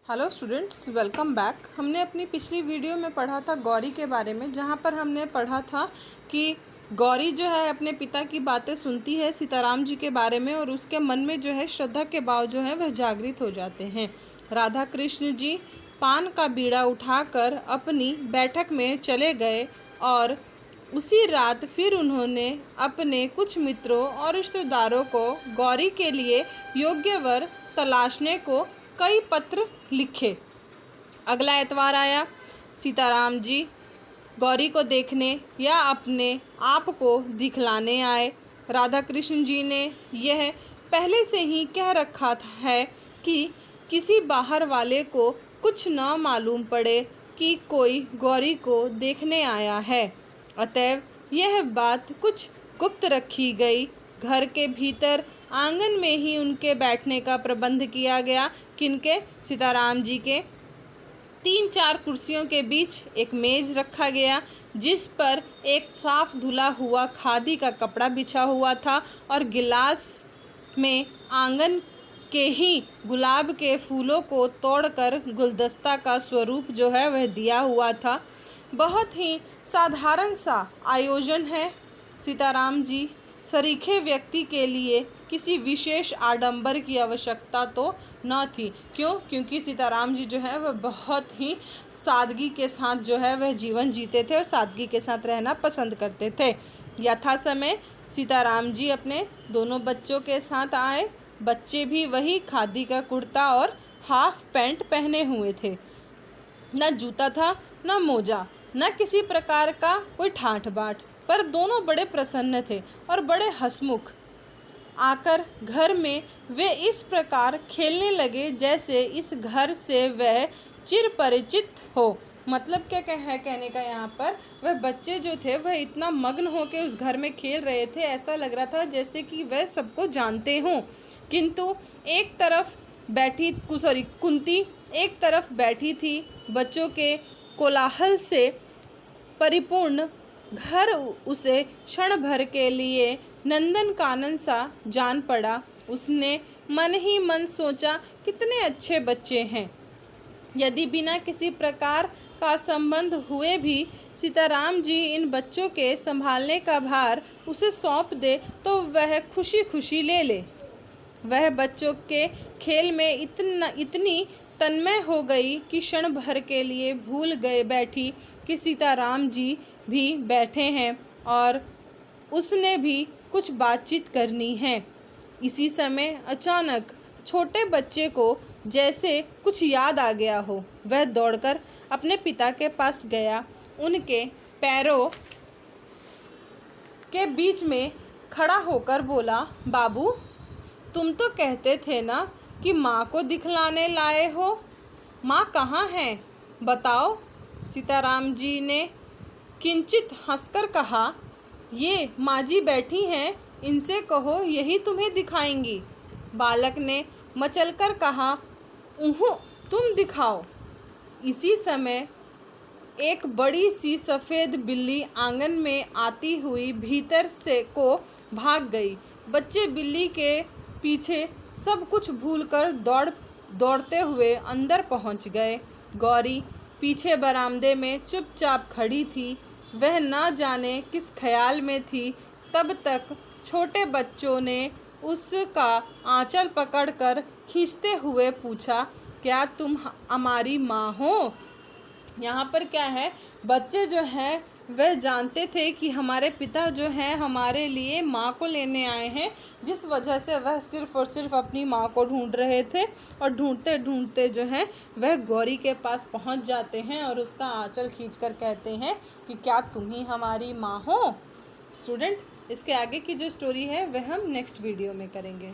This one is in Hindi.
Hello students, welcome back. हमने अपनी पिछली वीडियो में पढ़ा था गौरी के बारे में, जहाँ पर हमने पढ़ा था कि गौरी जो है अपने पिता की बातें सुनती है सीताराम जी के बारे में, और उसके मन में जो है श्रद्धा के भाव जो है वह जागृत हो जाते हैं। राधा कृष्ण जी पान का बीड़ा उठाकर अपनी बैठक में चले गए और उसी रात फिर उन्होंने अपने कुछ मित्रों और रिश्तेदारों को गौरी के लिए योग्य वर तलाशने को कई पत्र लिखे। अगला एतवार आया, सीताराम जी गौरी को देखने या अपने आप को दिखलाने आए। राधा कृष्ण जी ने यह पहले से ही कह रखा है कि किसी बाहर वाले को कुछ न मालूम पड़े कि कोई गौरी को देखने आया है, अतएव यह बात कुछ गुप्त रखी गई। घर के भीतर आंगन में ही उनके बैठने का प्रबंध किया गया। किनके? सीताराम जी के। 3-4 कुर्सियों के बीच एक मेज रखा गया, जिस पर एक साफ धुला हुआ खादी का कपड़ा बिछा हुआ था और गिलास में आंगन के ही गुलाब के फूलों को तोड़कर गुलदस्ता का स्वरूप जो है वह दिया हुआ था। बहुत ही साधारण सा आयोजन है। सीताराम जी सरीखे व्यक्ति के लिए किसी विशेष आडंबर की आवश्यकता तो न थी। क्यों? क्योंकि सीताराम जी जो है वह बहुत ही सादगी के साथ जो है वह जीवन जीते थे और सादगी के साथ रहना पसंद करते थे। यथा समय सीताराम जी अपने दोनों बच्चों के साथ आए। बच्चे भी वही खादी का कुर्ता और हाफ पैंट पहने हुए थे। न जूता था, न मोजा, न किसी प्रकार का कोई ठाठ बाट, पर दोनों बड़े प्रसन्न थे और बड़े हंसमुख। आकर घर में वे इस प्रकार खेलने लगे जैसे इस घर से वह चिर परिचित हो। मतलब क्या है कहने का, यहाँ पर वह बच्चे जो थे वह इतना मग्न होकर उस घर में खेल रहे थे, ऐसा लग रहा था जैसे कि वह सबको जानते हों। किंतु एक तरफ कुंती एक तरफ बैठी थी। बच्चों के कोलाहल से परिपूर्ण घर उसे क्षण भर के लिए नंदन कानन सा जान पड़ा। उसने मन ही मन सोचा, कितने अच्छे बच्चे हैं। यदि बिना किसी प्रकार का संबंध हुए भी सीताराम जी इन बच्चों के संभालने का भार उसे सौंप दे तो वह खुशी खुशी ले ले। वह बच्चों के खेल में इतनी तन्मय हो गई कि क्षण भर के लिए भूल गए बैठी कि सीताराम जी भी बैठे हैं और उसने भी कुछ बातचीत करनी है। इसी समय अचानक छोटे बच्चे को जैसे कुछ याद आ गया हो। वह दौड़कर अपने पिता के पास गया। उनके पैरों के बीच में खड़ा होकर बोला, बाबू, तुम तो कहते थे ना कि माँ को दिखलाने लाए हो। माँ कहाँ है, बताओ। सीताराम जी ने किंचित हंसकर कहा, ये माँ जी बैठी हैं, इनसे कहो यही तुम्हें दिखाएंगी। बालक ने मचलकर कहा, उहु, तुम दिखाओ। इसी समय एक बड़ी सी सफ़ेद बिल्ली आंगन में आती हुई भीतर से को भाग गई। बच्चे बिल्ली के पीछे सब कुछ भूलकर दौड़ते हुए अंदर पहुंच गए। गौरी पीछे बरामदे में चुपचाप खड़ी थी। वह न जाने किस ख्याल में थी। तब तक छोटे बच्चों ने उसका आंचल पकड़कर खींचते हुए पूछा, क्या तुम हमारी माँ हो? यहाँ पर क्या है, बच्चे जो हैं वह जानते थे कि हमारे पिता जो हैं हमारे लिए माँ को लेने आए हैं, जिस वजह से वह सिर्फ़ और सिर्फ अपनी माँ को ढूंढ रहे थे। और ढूंढते ढूंढते जो है वह गौरी के पास पहुँच जाते हैं और उसका आंचल खींचकर कहते हैं कि क्या तुम ही हमारी माँ हो? स्टूडेंट, इसके आगे की जो स्टोरी है वह हम नेक्स्ट वीडियो में करेंगे।